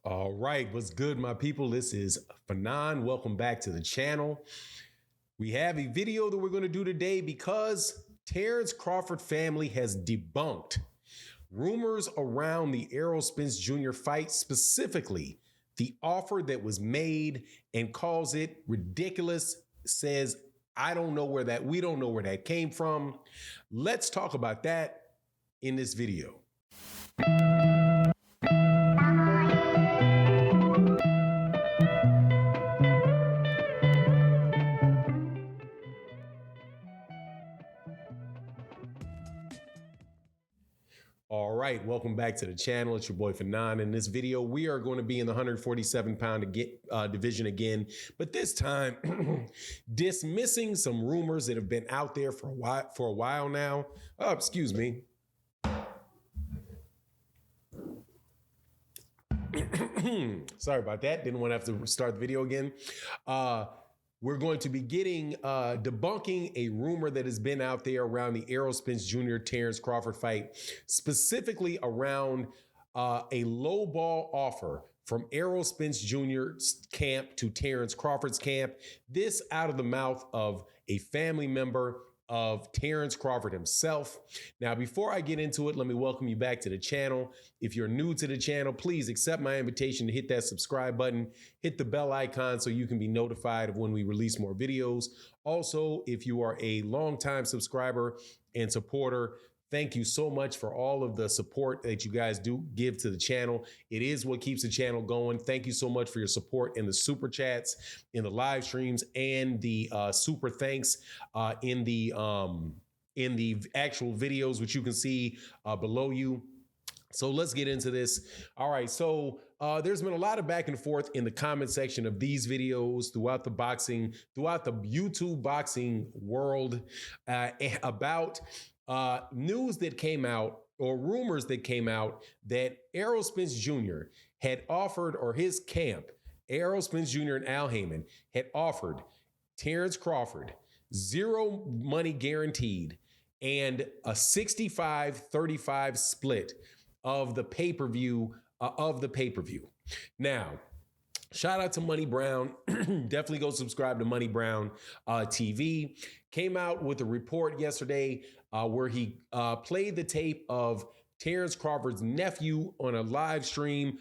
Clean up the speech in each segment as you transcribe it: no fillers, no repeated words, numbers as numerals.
All right, what's good, my people? This is Fanon. Welcome back to the channel. We have a video that we're going to do today because Terence Crawford family has debunked rumors around the Errol Spence Jr. fight, specifically the offer that was made, and calls it ridiculous. Says, we don't know where that came from. Let's talk about that in this video. All right, welcome back to the channel. It's your boy Fanon. In this video, we are going to be in the 147-pound division again, but this time dismissing some rumors that have been out there for a while now. Oh, excuse me. Sorry about that. Didn't want to have to start the video again. We're going to be debunking a rumor that has been out there around the Errol Spence Jr. Terence Crawford fight, specifically around a lowball offer from Errol Spence Jr.'s camp to Terence Crawford's camp. This out of the mouth of a family member of Terence Crawford himself. Now, before I get into it, let me welcome you back to the channel. If you're new to the channel, please accept my invitation to hit that subscribe button, hit the bell icon so you can be notified of when we release more videos. Also, if you are a longtime subscriber and supporter, thank you so much for all of the support that you guys do give to the channel. It is what keeps the channel going. Thank you so much for your support in the super chats, in the live streams, and the super thanks in the actual videos, which you can see below you. So let's get into this. All right, so there's been a lot of back and forth in the comment section of these videos throughout the YouTube boxing world about news that came out, or rumors that came out, that Errol Spence Jr. had offered, or his camp, Errol Spence Jr. and Al Haymon, had offered Terence Crawford zero money guaranteed and a 65-35 split of the pay-per-view Now, shout out to Money Brown. Definitely go subscribe to Money Brown TV. Came out with a report yesterday where he played the tape of Terence Crawford's nephew on a live stream,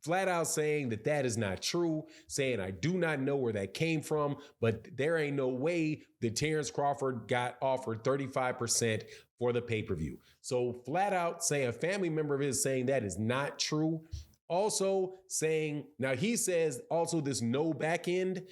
flat out saying that is not true, saying, I do not know where that came from, but there ain't no way that Terence Crawford got offered 35% for the pay-per-view. So flat out say a family member of his saying that is not true. Also saying, now he says also this no back end.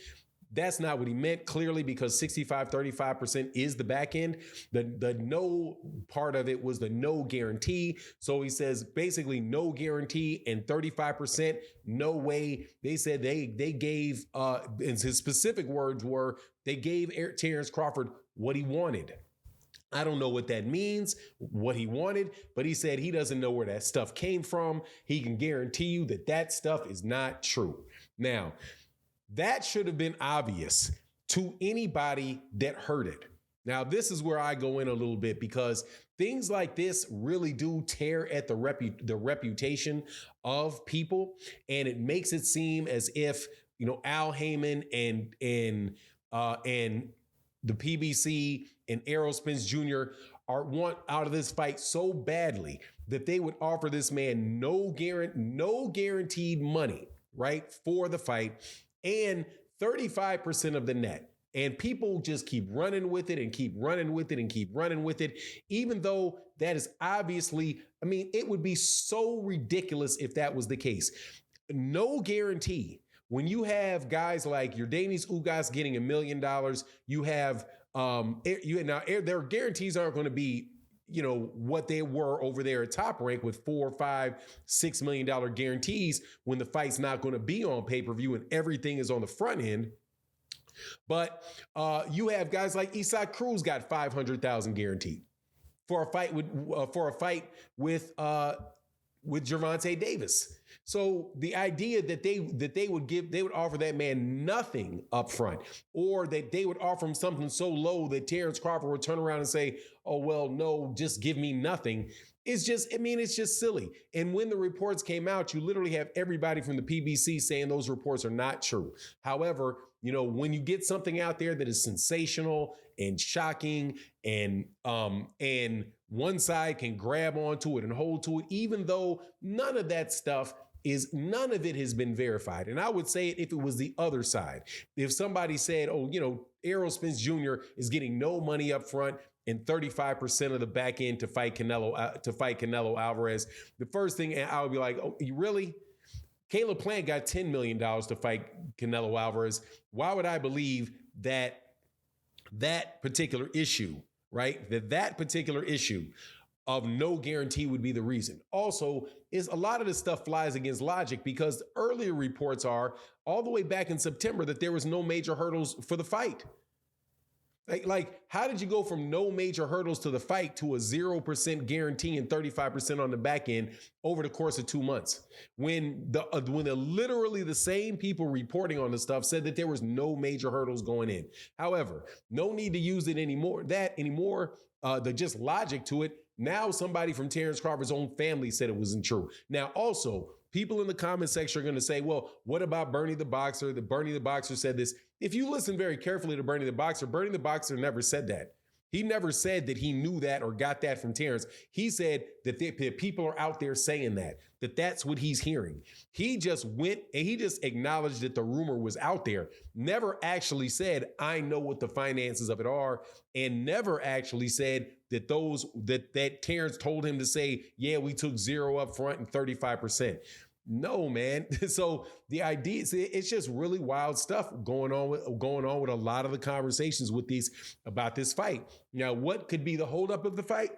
That's not what he meant, clearly, because 65-35% is the back end. The no part of it was the no guarantee. So he says basically no guarantee and 35%, no way. They said they gave, and his specific words were, they gave Terence Crawford what he wanted. I don't know what that means, what he wanted, but he said he doesn't know where that stuff came from. He can guarantee you that stuff is not true. Now, that should have been obvious to anybody that heard it. Now, this is where I go in a little bit, because things like this really do tear at the reputation of people, and it makes it seem as if, Al Haymon and the PBC and Errol Spence Jr. want out of this fight so badly that they would offer this man no guaranteed money, right, for the fight, and 35% of the net. And people just keep running with it and keep running with it and keep running with it, even though that is obviously, it would be so ridiculous if that was the case. No guarantee. When you have guys like Yordanis Ugas getting $1 million, you have their guarantees aren't going to be, what they were over there at Top Rank with $4, $5, $6 million guarantees when the fight's not going to be on pay-per-view and everything is on the front end. But you have guys like Isaac Cruz got $500,000 guaranteed for a fight with Gervonta Davis. So the idea that they would offer that man nothing up front, or that they would offer him something so low that Terence Crawford would turn around and say, oh, well, no, just give me nothing, It's just, I mean, it's just silly. And when the reports came out, you literally have everybody from the PBC saying those reports are not true. However, you know, when you get something out there that is sensational and shocking and one side can grab onto it and hold to it, even though none of that stuff none of it has been verified. And I would say it if it was the other side. If somebody said, oh, you know, Errol Spence Jr. is getting no money up front and 35% of the back end to fight Canelo Alvarez, the first thing I would be like, oh, you really? Caleb Plant got $10 million to fight Canelo Alvarez. Why would I believe that particular issue, right? That particular issue of no guarantee would be the reason. Also, is a lot of this stuff flies against logic because earlier reports are all the way back in September that there was no major hurdles for the fight. Like, how did you go from no major hurdles to the fight to a 0% guarantee and 35% on the back end over the course of 2 months? When literally the same people reporting on the stuff said that there was no major hurdles going in. However, no need to use it anymore. The just logic to it. Now somebody from Terence Crawford's own family said it wasn't true. Now, also, people in the comment section are going to say, well, what about Bernie the Boxer? Bernie the Boxer said this. If you listen very carefully to Bernie the Boxer never said that. He never said that he knew that or got that from Terence. He said that people are out there saying that's what he's hearing. He just went and he just acknowledged that the rumor was out there. Never actually said, I know what the finances of it are, and never actually said that that Terence told him to say, yeah, we took 0 up front and 35%. No, man. So the idea is it's just really wild stuff going on with a lot of the conversations about this fight. Now, what could be the holdup of the fight?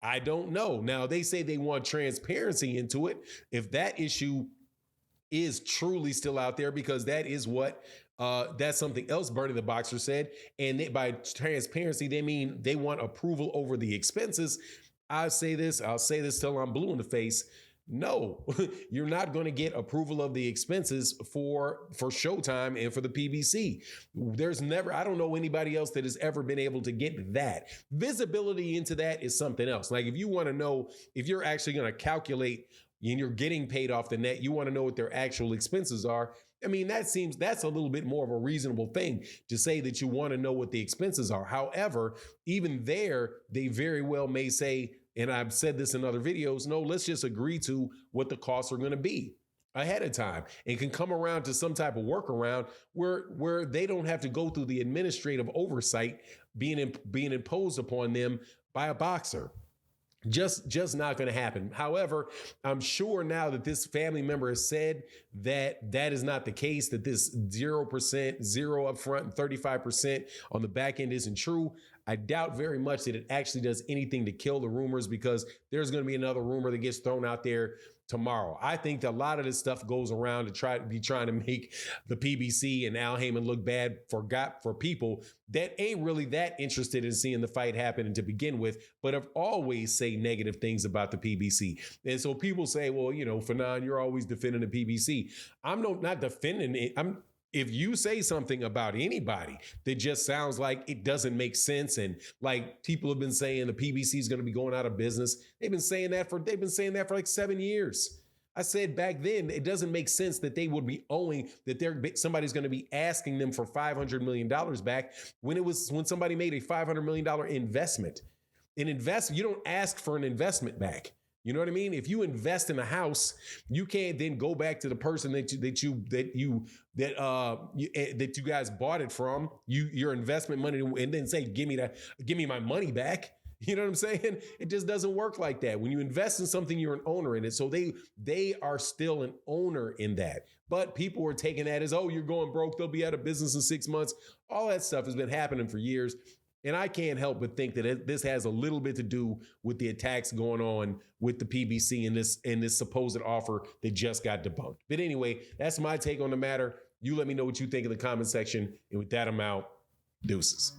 I don't know. Now, they say they want transparency into it. If that issue is truly still out there, because that is what that's something else Bernie the Boxer said. And by transparency, they mean they want approval over the expenses. I'll say this till I'm blue in the face. No, you're not going to get approval of the expenses for Showtime and for the PBC. I don't know anybody else that has ever been able to get that. Visibility into that is something else. Like if you want to know if you're actually going to calculate and you're getting paid off the net, you want to know what their actual expenses are. I mean, that's a little bit more of a reasonable thing to say that you want to know what the expenses are. However, even there, they very well may say, and I've said this in other videos, no, let's just agree to what the costs are going to be ahead of time and can come around to some type of workaround where they don't have to go through the administrative oversight being imposed upon them by a boxer. Just not going to happen. However, I'm sure now that this family member has said that is not the case, that this 0%, 0 up front and 35% on the back end isn't true. I doubt very much that it actually does anything to kill the rumors, because there's going to be another rumor that gets thrown out there tomorrow. I think that a lot of this stuff goes around to trying to make the PBC and Al Heyman look bad for people that ain't really that interested in seeing the fight happen to begin with, but have always say negative things about the PBC. And so people say, well, you know, Fanon, you're always defending the PBC. I'm not defending it. If you say something about anybody that just sounds like it doesn't make sense, and like people have been saying the PBC is going to be going out of business, they've been saying that for like 7 years. I said back then, it doesn't make sense that they would be owing, that somebody's going to be asking them for $500 million back when somebody made a $500 million investment. You don't ask for an investment back. You know what I mean? If you invest in a house, you can't then go back to the person that you guys bought it from, your investment money, and then say, give me my money back. You know what I'm saying? It just doesn't work like that. When you invest in something, you're an owner in it. So they are still an owner in that. But people are taking that as, oh, you're going broke, they'll be out of business in 6 months. All that stuff has been happening for years. And I can't help but think that this has a little bit to do with the attacks going on with the PBC and this supposed offer that just got debunked. But anyway, that's my take on the matter. You let me know what you think in the comment section. And with that, I'm out. Deuces.